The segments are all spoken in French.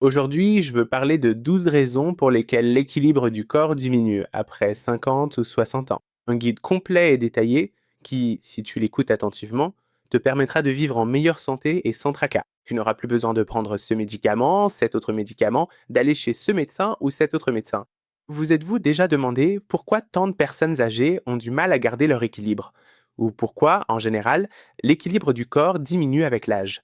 Aujourd'hui, je veux parler de 12 raisons pour lesquelles l'équilibre du corps diminue après 50 ou 60 ans. Un guide complet et détaillé qui, si tu l'écoutes attentivement, te permettra de vivre en meilleure santé et sans tracas. Tu n'auras plus besoin de prendre ce médicament, cet autre médicament, d'aller chez ce médecin ou cet autre médecin. Vous êtes-vous déjà demandé pourquoi tant de personnes âgées ont du mal à garder leur équilibre? Ou pourquoi, en général, l'équilibre du corps diminue avec l'âge?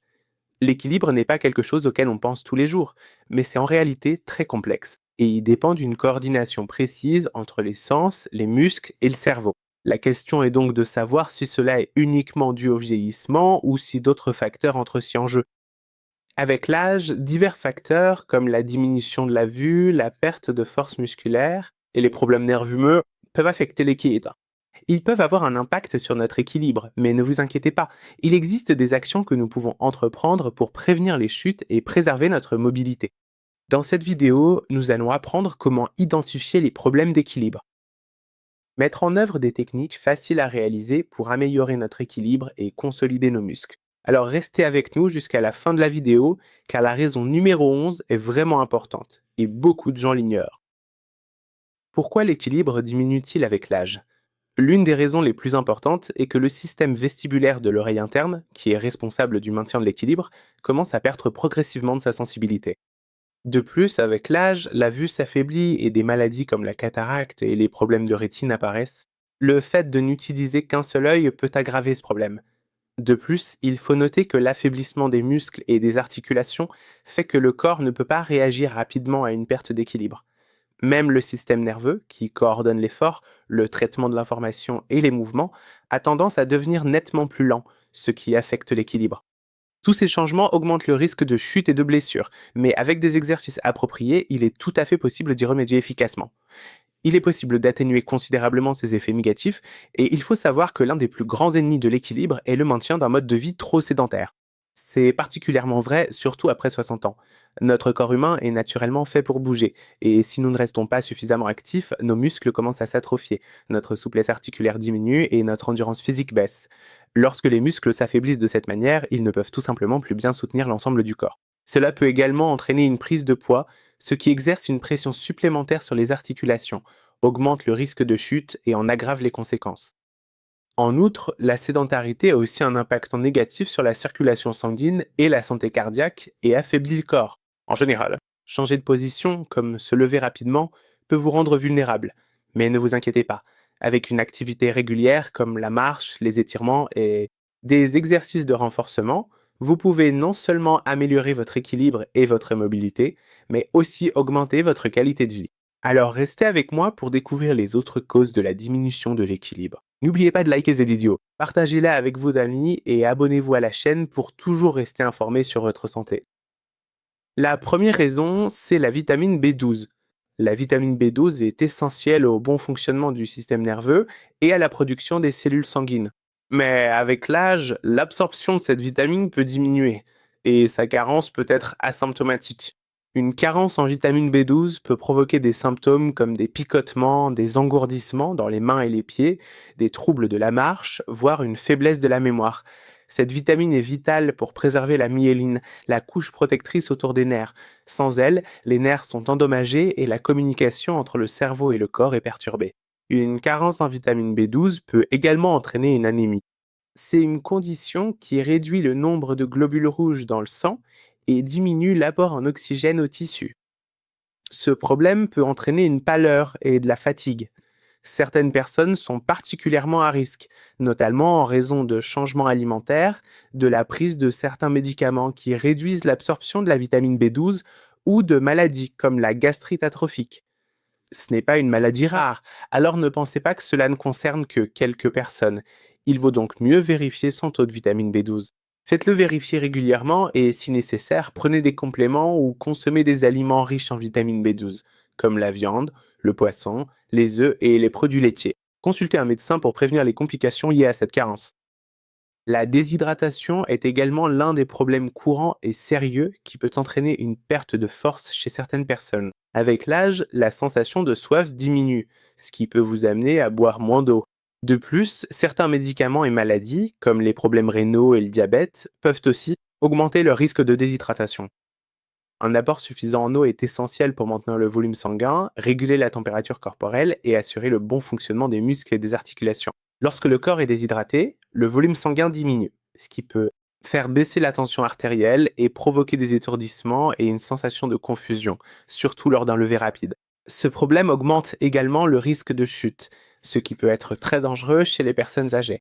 L'équilibre n'est pas quelque chose auquel on pense tous les jours, mais c'est en réalité très complexe, et il dépend d'une coordination précise entre les sens, les muscles et le cerveau. La question est donc de savoir si cela est uniquement dû au vieillissement ou si d'autres facteurs entrent aussi en jeu. Avec l'âge, divers facteurs comme la diminution de la vue, la perte de force musculaire et les problèmes nerveux peuvent affecter l'équilibre. Ils peuvent avoir un impact sur notre équilibre, mais ne vous inquiétez pas, il existe des actions que nous pouvons entreprendre pour prévenir les chutes et préserver notre mobilité. Dans cette vidéo, nous allons apprendre comment identifier les problèmes d'équilibre, mettre en œuvre des techniques faciles à réaliser pour améliorer notre équilibre et consolider nos muscles. Alors restez avec nous jusqu'à la fin de la vidéo, car la raison numéro 11 est vraiment importante, et beaucoup de gens l'ignorent. Pourquoi l'équilibre diminue-t-il avec l'âge? L'une des raisons les plus importantes est que le système vestibulaire de l'oreille interne, qui est responsable du maintien de l'équilibre, commence à perdre progressivement de sa sensibilité. De plus, avec l'âge, la vue s'affaiblit et des maladies comme la cataracte et les problèmes de rétine apparaissent. Le fait de n'utiliser qu'un seul œil peut aggraver ce problème. De plus, il faut noter que l'affaiblissement des muscles et des articulations fait que le corps ne peut pas réagir rapidement à une perte d'équilibre. Même le système nerveux, qui coordonne l'effort, le traitement de l'information et les mouvements, a tendance à devenir nettement plus lent, ce qui affecte l'équilibre. Tous ces changements augmentent le risque de chute et de blessure, mais avec des exercices appropriés, il est tout à fait possible d'y remédier efficacement. Il est possible d'atténuer considérablement ces effets négatifs, et il faut savoir que l'un des plus grands ennemis de l'équilibre est le maintien d'un mode de vie trop sédentaire. C'est particulièrement vrai, surtout après 60 ans. Notre corps humain est naturellement fait pour bouger, et si nous ne restons pas suffisamment actifs, nos muscles commencent à s'atrophier, notre souplesse articulaire diminue et notre endurance physique baisse. Lorsque les muscles s'affaiblissent de cette manière, ils ne peuvent tout simplement plus bien soutenir l'ensemble du corps. Cela peut également entraîner une prise de poids, ce qui exerce une pression supplémentaire sur les articulations, augmente le risque de chute et en aggrave les conséquences. En outre, la sédentarité a aussi un impact négatif sur la circulation sanguine et la santé cardiaque et affaiblit le corps. En général, changer de position, comme se lever rapidement, peut vous rendre vulnérable. Mais ne vous inquiétez pas, avec une activité régulière comme la marche, les étirements et des exercices de renforcement, vous pouvez non seulement améliorer votre équilibre et votre mobilité, mais aussi augmenter votre qualité de vie. Alors restez avec moi pour découvrir les autres causes de la diminution de l'équilibre. N'oubliez pas de liker cette vidéo, partagez-la avec vos amis et abonnez-vous à la chaîne pour toujours rester informé sur votre santé. La première raison, c'est la vitamine B12. La vitamine B12 est essentielle au bon fonctionnement du système nerveux et à la production des cellules sanguines. Mais avec l'âge, l'absorption de cette vitamine peut diminuer et sa carence peut être asymptomatique. Une carence en vitamine B12 peut provoquer des symptômes comme des picotements, des engourdissements dans les mains et les pieds, des troubles de la marche, voire une faiblesse de la mémoire. Cette vitamine est vitale pour préserver la myéline, la couche protectrice autour des nerfs. Sans elle, les nerfs sont endommagés et la communication entre le cerveau et le corps est perturbée. Une carence en vitamine B12 peut également entraîner une anémie. C'est une condition qui réduit le nombre de globules rouges dans le sang et diminue l'apport en oxygène aux tissus. Ce problème peut entraîner une pâleur et de la fatigue. Certaines personnes sont particulièrement à risque, notamment en raison de changements alimentaires, de la prise de certains médicaments qui réduisent l'absorption de la vitamine B12 ou de maladies comme la gastrite atrophique. Ce n'est pas une maladie rare, alors ne pensez pas que cela ne concerne que quelques personnes. Il vaut donc mieux vérifier son taux de vitamine B12. Faites-le vérifier régulièrement et, si nécessaire, prenez des compléments ou consommez des aliments riches en vitamine B12, comme la viande, le poisson, les œufs et les produits laitiers. Consultez un médecin pour prévenir les complications liées à cette carence. La déshydratation est également l'un des problèmes courants et sérieux qui peut entraîner une perte de force chez certaines personnes. Avec l'âge, la sensation de soif diminue, ce qui peut vous amener à boire moins d'eau. De plus, certains médicaments et maladies, comme les problèmes rénaux et le diabète, peuvent aussi augmenter le risque de déshydratation. Un apport suffisant en eau est essentiel pour maintenir le volume sanguin, réguler la température corporelle et assurer le bon fonctionnement des muscles et des articulations. Lorsque le corps est déshydraté, le volume sanguin diminue, ce qui peut faire baisser la tension artérielle et provoquer des étourdissements et une sensation de confusion, surtout lors d'un lever rapide. Ce problème augmente également le risque de chute, ce qui peut être très dangereux chez les personnes âgées.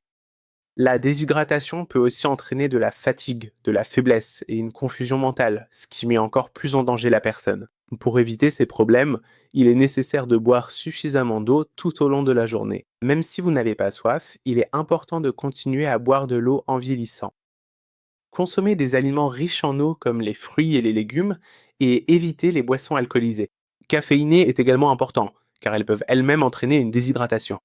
La déshydratation peut aussi entraîner de la fatigue, de la faiblesse et une confusion mentale, ce qui met encore plus en danger la personne. Pour éviter ces problèmes, il est nécessaire de boire suffisamment d'eau tout au long de la journée. Même si vous n'avez pas soif, il est important de continuer à boire de l'eau en vieillissant. Consommer des aliments riches en eau comme les fruits et les légumes et éviter les boissons alcoolisées. Caféinées est également important, car elles peuvent elles-mêmes entraîner une déshydratation.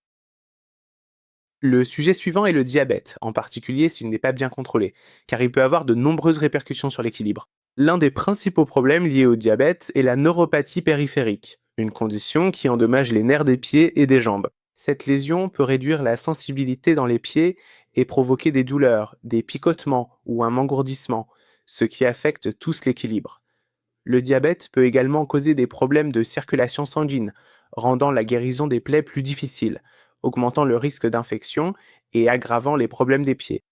Le sujet suivant est le diabète, en particulier s'il n'est pas bien contrôlé, car il peut avoir de nombreuses répercussions sur l'équilibre. L'un des principaux problèmes liés au diabète est la neuropathie périphérique, une condition qui endommage les nerfs des pieds et des jambes. Cette lésion peut réduire la sensibilité dans les pieds et provoquer des douleurs, des picotements ou un engourdissement, ce qui affecte tous l'équilibre. Le diabète peut également causer des problèmes de circulation sanguine, rendant la guérison des plaies plus difficile, augmentant le risque d'infection et aggravant les problèmes des pieds.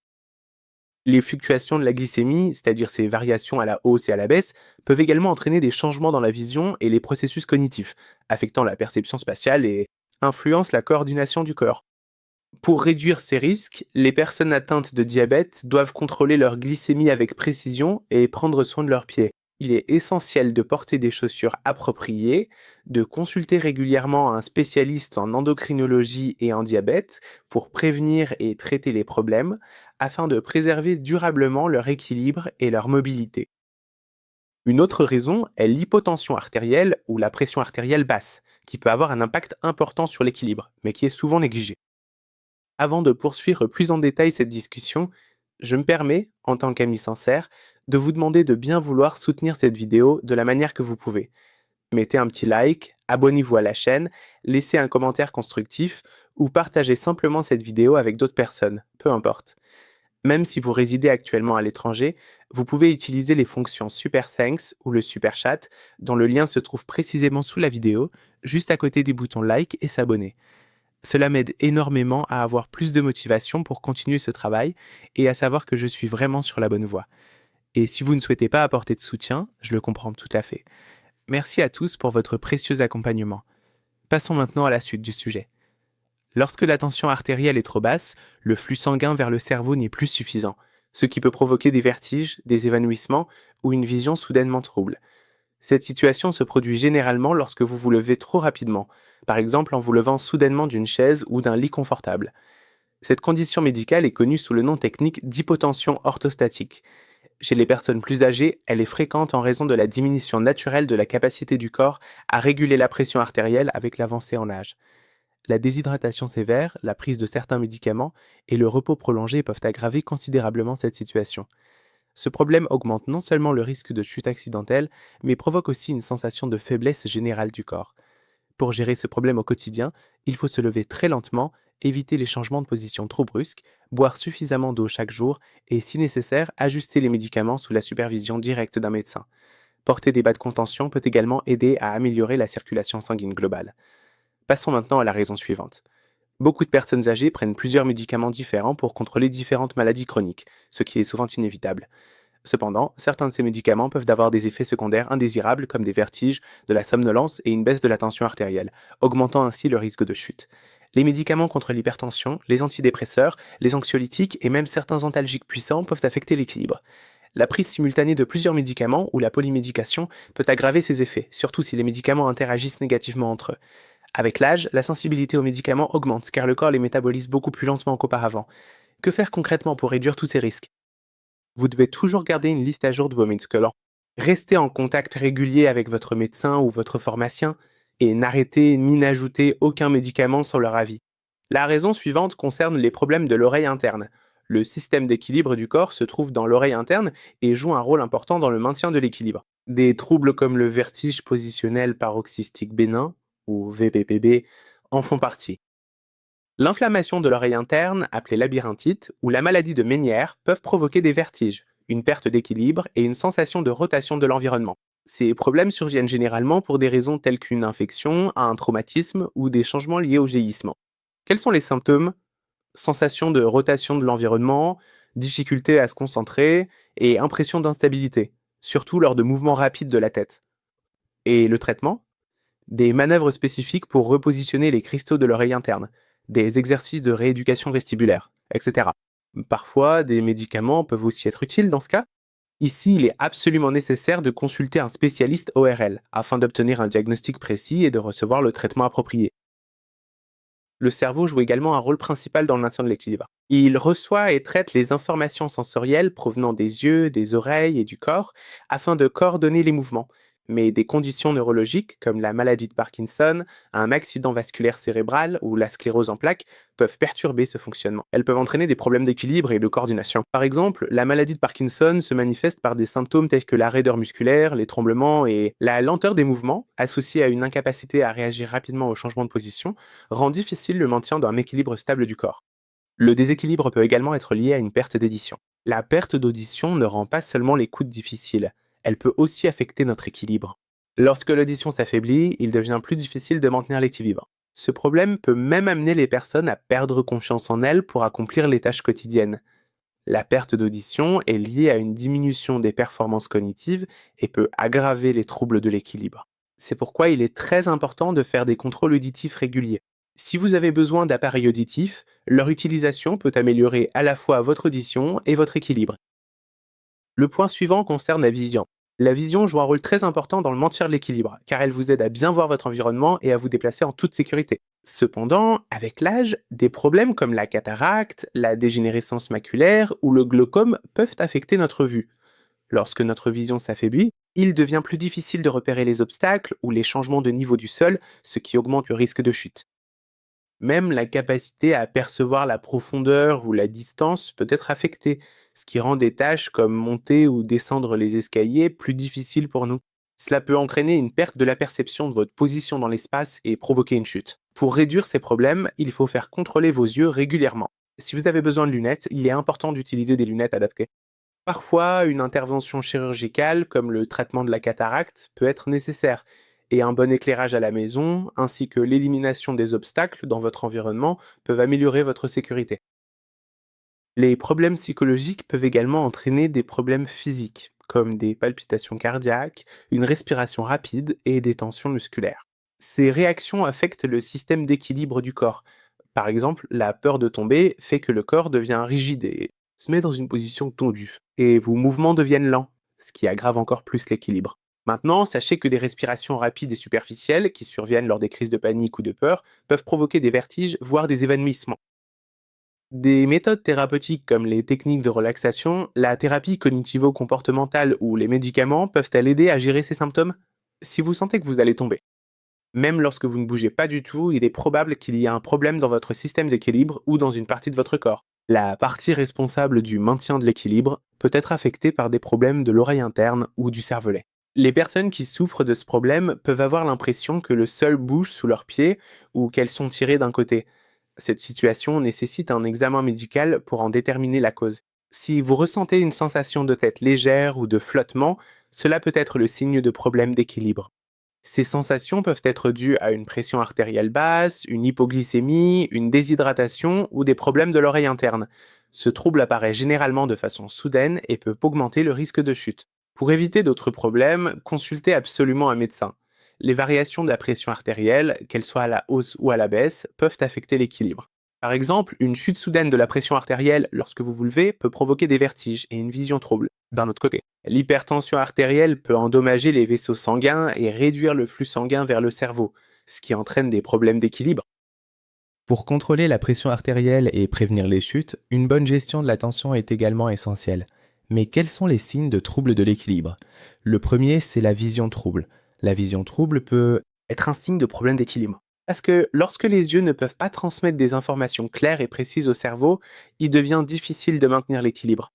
Les fluctuations de la glycémie, c'est-à-dire ces variations à la hausse et à la baisse, peuvent également entraîner des changements dans la vision et les processus cognitifs, affectant la perception spatiale et influencent la coordination du corps. Pour réduire ces risques, les personnes atteintes de diabète doivent contrôler leur glycémie avec précision et prendre soin de leurs pieds. Il est essentiel de porter des chaussures appropriées, de consulter régulièrement un spécialiste en endocrinologie et en diabète pour prévenir et traiter les problèmes afin de préserver durablement leur équilibre et leur mobilité. Une autre raison est l'hypotension artérielle ou la pression artérielle basse, qui peut avoir un impact important sur l'équilibre, mais qui est souvent négligée. Avant de poursuivre plus en détail cette discussion, je me permets, en tant qu'ami sincère, de vous demander de bien vouloir soutenir cette vidéo de la manière que vous pouvez. Mettez un petit like, abonnez-vous à la chaîne, laissez un commentaire constructif ou partagez simplement cette vidéo avec d'autres personnes, peu importe. Même si vous résidez actuellement à l'étranger, vous pouvez utiliser les fonctions Super Thanks ou le Super Chat, dont le lien se trouve précisément sous la vidéo, juste à côté des boutons like et s'abonner. Cela m'aide énormément à avoir plus de motivation pour continuer ce travail et à savoir que je suis vraiment sur la bonne voie. Et si vous ne souhaitez pas apporter de soutien, je le comprends tout à fait. Merci à tous pour votre précieux accompagnement. Passons maintenant à la suite du sujet. Lorsque la tension artérielle est trop basse, le flux sanguin vers le cerveau n'est plus suffisant, ce qui peut provoquer des vertiges, des évanouissements ou une vision soudainement trouble. Cette situation se produit généralement lorsque vous vous levez trop rapidement, par exemple en vous levant soudainement d'une chaise ou d'un lit confortable. Cette condition médicale est connue sous le nom technique d'hypotension orthostatique. Chez les personnes plus âgées, elle est fréquente en raison de la diminution naturelle de la capacité du corps à réguler la pression artérielle avec l'avancée en âge. La déshydratation sévère, la prise de certains médicaments et le repos prolongé peuvent aggraver considérablement cette situation. Ce problème augmente non seulement le risque de chute accidentelle, mais provoque aussi une sensation de faiblesse générale du corps. Pour gérer ce problème au quotidien, il faut se lever très lentement, éviter les changements de position trop brusques, boire suffisamment d'eau chaque jour et, si nécessaire, ajuster les médicaments sous la supervision directe d'un médecin. Porter des bas de contention peut également aider à améliorer la circulation sanguine globale. Passons maintenant à la raison suivante. Beaucoup de personnes âgées prennent plusieurs médicaments différents pour contrôler différentes maladies chroniques, ce qui est souvent inévitable. Cependant, certains de ces médicaments peuvent avoir des effets secondaires indésirables comme des vertiges, de la somnolence et une baisse de la tension artérielle, augmentant ainsi le risque de chute. Les médicaments contre l'hypertension, les antidépresseurs, les anxiolytiques et même certains antalgiques puissants peuvent affecter l'équilibre. La prise simultanée de plusieurs médicaments ou la polymédication peut aggraver ces effets, surtout si les médicaments interagissent négativement entre eux. Avec l'âge, la sensibilité aux médicaments augmente car le corps les métabolise beaucoup plus lentement qu'auparavant. Que faire concrètement pour réduire tous ces risques? Vous devez toujours garder une liste à jour de vos médicaments. Restez en contact régulier avec votre médecin ou votre pharmacien et n'arrêtez ni n'ajoutez aucun médicament sans leur avis. La raison suivante concerne les problèmes de l'oreille interne. Le système d'équilibre du corps se trouve dans l'oreille interne et joue un rôle important dans le maintien de l'équilibre. Des troubles comme le vertige positionnel paroxystique bénin, ou VPPB, en font partie. L'inflammation de l'oreille interne, appelée labyrinthite, ou la maladie de Ménière peuvent provoquer des vertiges, une perte d'équilibre et une sensation de rotation de l'environnement. Ces problèmes surviennent généralement pour des raisons telles qu'une infection, un traumatisme ou des changements liés au vieillissement. Quels sont les symptômes? Sensation de rotation de l'environnement, difficulté à se concentrer et impression d'instabilité, surtout lors de mouvements rapides de la tête. Et le traitement? Des manœuvres spécifiques pour repositionner les cristaux de l'oreille interne, des exercices de rééducation vestibulaire, etc. Parfois, des médicaments peuvent aussi être utiles dans ce cas. Ici, il est absolument nécessaire de consulter un spécialiste ORL afin d'obtenir un diagnostic précis et de recevoir le traitement approprié. Le cerveau joue également un rôle principal dans le maintien de l'équilibre. Il reçoit et traite les informations sensorielles provenant des yeux, des oreilles et du corps afin de coordonner les mouvements. Mais des conditions neurologiques comme la maladie de Parkinson, un accident vasculaire cérébral ou la sclérose en plaques peuvent perturber ce fonctionnement. Elles peuvent entraîner des problèmes d'équilibre et de coordination. Par exemple, la maladie de Parkinson se manifeste par des symptômes tels que la raideur musculaire, les tremblements et la lenteur des mouvements, associée à une incapacité à réagir rapidement aux changements de position, rend difficile le maintien d'un équilibre stable du corps. Le déséquilibre peut également être lié à une perte d'édition. La perte d'audition ne rend pas seulement l'écoute difficile, elle peut aussi affecter notre équilibre. Lorsque l'audition s'affaiblit, il devient plus difficile de maintenir l'équilibre. Ce problème peut même amener les personnes à perdre confiance en elles pour accomplir les tâches quotidiennes. La perte d'audition est liée à une diminution des performances cognitives et peut aggraver les troubles de l'équilibre. C'est pourquoi il est très important de faire des contrôles auditifs réguliers. Si vous avez besoin d'appareils auditifs, leur utilisation peut améliorer à la fois votre audition et votre équilibre. Le point suivant concerne la vision. La vision joue un rôle très important dans le maintien de l'équilibre, car elle vous aide à bien voir votre environnement et à vous déplacer en toute sécurité. Cependant, avec l'âge, des problèmes comme la cataracte, la dégénérescence maculaire ou le glaucome peuvent affecter notre vue. Lorsque notre vision s'affaiblit, il devient plus difficile de repérer les obstacles ou les changements de niveau du sol, ce qui augmente le risque de chute. Même la capacité à percevoir la profondeur ou la distance peut être affectée, ce qui rend des tâches comme monter ou descendre les escaliers plus difficiles pour nous. Cela peut entraîner une perte de la perception de votre position dans l'espace et provoquer une chute. Pour réduire ces problèmes, il faut faire contrôler vos yeux régulièrement. Si vous avez besoin de lunettes, il est important d'utiliser des lunettes adaptées. Parfois, une intervention chirurgicale, comme le traitement de la cataracte, peut être nécessaire, et un bon éclairage à la maison, ainsi que l'élimination des obstacles dans votre environnement, peuvent améliorer votre sécurité. Les problèmes psychologiques peuvent également entraîner des problèmes physiques, comme des palpitations cardiaques, une respiration rapide et des tensions musculaires. Ces réactions affectent le système d'équilibre du corps. Par exemple, la peur de tomber fait que le corps devient rigide et se met dans une position tendue, et vos mouvements deviennent lents, ce qui aggrave encore plus l'équilibre. Maintenant, sachez que des respirations rapides et superficielles, qui surviennent lors des crises de panique ou de peur, peuvent provoquer des vertiges, voire des évanouissements. Des méthodes thérapeutiques comme les techniques de relaxation, la thérapie cognitivo-comportementale ou les médicaments peuvent-elles aider à gérer ces symptômes? Si vous sentez que vous allez tomber, même lorsque vous ne bougez pas du tout, il est probable qu'il y ait un problème dans votre système d'équilibre ou dans une partie de votre corps. La partie responsable du maintien de l'équilibre peut être affectée par des problèmes de l'oreille interne ou du cervelet. Les personnes qui souffrent de ce problème peuvent avoir l'impression que le sol bouge sous leurs pieds ou qu'elles sont tirées d'un côté. Cette situation nécessite un examen médical pour en déterminer la cause. Si vous ressentez une sensation de tête légère ou de flottement, cela peut être le signe de problèmes d'équilibre. Ces sensations peuvent être dues à une pression artérielle basse, une hypoglycémie, une déshydratation ou des problèmes de l'oreille interne. Ce trouble apparaît généralement de façon soudaine et peut augmenter le risque de chute. Pour éviter d'autres problèmes, consultez absolument un médecin. Les variations de la pression artérielle, qu'elles soient à la hausse ou à la baisse, peuvent affecter l'équilibre. Par exemple, une chute soudaine de la pression artérielle lorsque vous vous levez peut provoquer des vertiges et une vision trouble. D'un autre côté, l'hypertension artérielle peut endommager les vaisseaux sanguins et réduire le flux sanguin vers le cerveau, ce qui entraîne des problèmes d'équilibre. Pour contrôler la pression artérielle et prévenir les chutes, une bonne gestion de la tension est également essentielle. Mais quels sont les signes de trouble de l'équilibre? Le premier, c'est la vision trouble. La vision trouble peut être un signe de problème d'équilibre. Parce que lorsque les yeux ne peuvent pas transmettre des informations claires et précises au cerveau, il devient difficile de maintenir l'équilibre.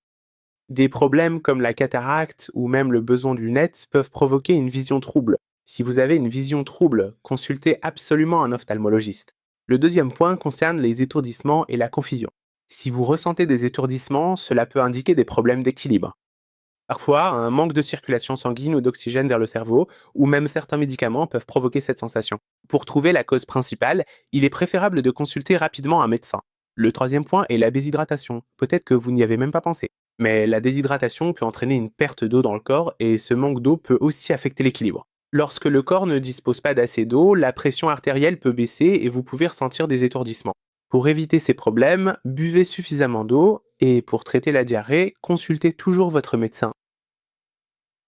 Des problèmes comme la cataracte ou même le besoin de lunettes peuvent provoquer une vision trouble. Si vous avez une vision trouble, consultez absolument un ophtalmologiste. Le deuxième point concerne les étourdissements et la confusion. Si vous ressentez des étourdissements, cela peut indiquer des problèmes d'équilibre. Parfois, un manque de circulation sanguine ou d'oxygène vers le cerveau, ou même certains médicaments peuvent provoquer cette sensation. Pour trouver la cause principale, il est préférable de consulter rapidement un médecin. Le troisième point est la déshydratation. Peut-être que vous n'y avez même pas pensé. Mais la déshydratation peut entraîner une perte d'eau dans le corps et ce manque d'eau peut aussi affecter l'équilibre. Lorsque le corps ne dispose pas d'assez d'eau, la pression artérielle peut baisser et vous pouvez ressentir des étourdissements. Pour éviter ces problèmes, buvez suffisamment d'eau et pour traiter la diarrhée, consultez toujours votre médecin.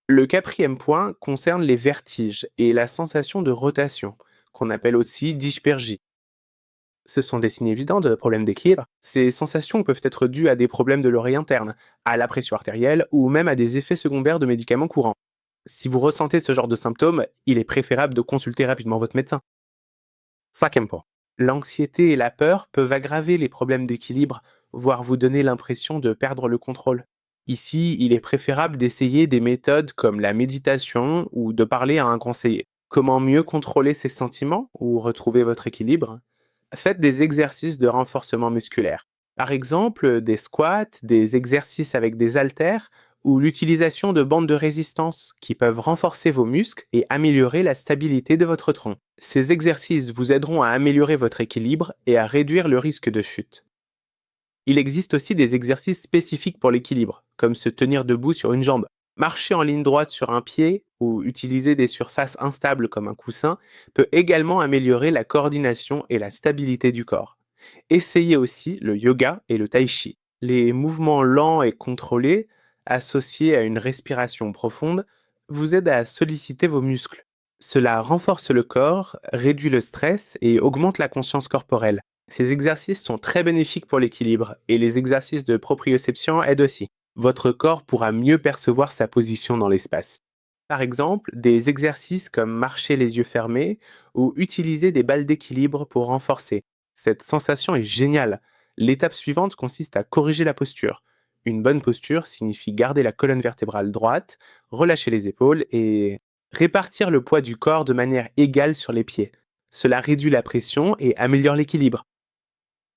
Le quatrième point concerne les vertiges et la sensation de rotation, qu'on appelle aussi dyspergie. Ce sont des signes évidents de problèmes d'équilibre. Ces sensations peuvent être dues à des problèmes de l'oreille interne, à la pression artérielle ou même à des effets secondaires de médicaments courants. Si vous ressentez ce genre de symptômes, il est préférable de consulter rapidement votre médecin. Cinquième point. L'anxiété et la peur peuvent aggraver les problèmes d'équilibre, voire vous donner l'impression de perdre le contrôle. Ici, il est préférable d'essayer des méthodes comme la méditation ou de parler à un conseiller. Comment mieux contrôler ces sentiments ou retrouver votre équilibre? Faites des exercices de renforcement musculaire. Par exemple, des squats, des exercices avec des haltères ou l'utilisation de bandes de résistance qui peuvent renforcer vos muscles et améliorer la stabilité de votre tronc. Ces exercices vous aideront à améliorer votre équilibre et à réduire le risque de chute. Il existe aussi des exercices spécifiques pour l'équilibre, comme se tenir debout sur une jambe. Marcher en ligne droite sur un pied ou utiliser des surfaces instables comme un coussin peut également améliorer la coordination et la stabilité du corps. Essayez aussi le yoga et le tai chi. Les mouvements lents et contrôlés, associés à une respiration profonde, vous aident à solliciter vos muscles. Cela renforce le corps, réduit le stress et augmente la conscience corporelle. Ces exercices sont très bénéfiques pour l'équilibre et les exercices de proprioception aident aussi. Votre corps pourra mieux percevoir sa position dans l'espace. Par exemple, des exercices comme marcher les yeux fermés ou utiliser des balles d'équilibre pour renforcer. Cette sensation est géniale. L'étape suivante consiste à corriger la posture. Une bonne posture signifie garder la colonne vertébrale droite, relâcher les épaules et répartir le poids du corps de manière égale sur les pieds. Cela réduit la pression et améliore l'équilibre.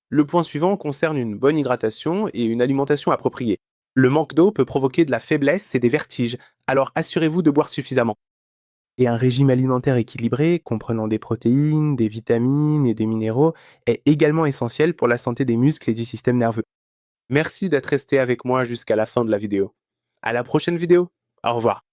Le point suivant concerne une bonne hydratation et une alimentation appropriée. Le manque d'eau peut provoquer de la faiblesse et des vertiges, alors assurez-vous de boire suffisamment. Et un régime alimentaire équilibré, comprenant des protéines, des vitamines et des minéraux, est également essentiel pour la santé des muscles et du système nerveux. Merci d'être resté avec moi jusqu'à la fin de la vidéo. À la prochaine vidéo. Au revoir.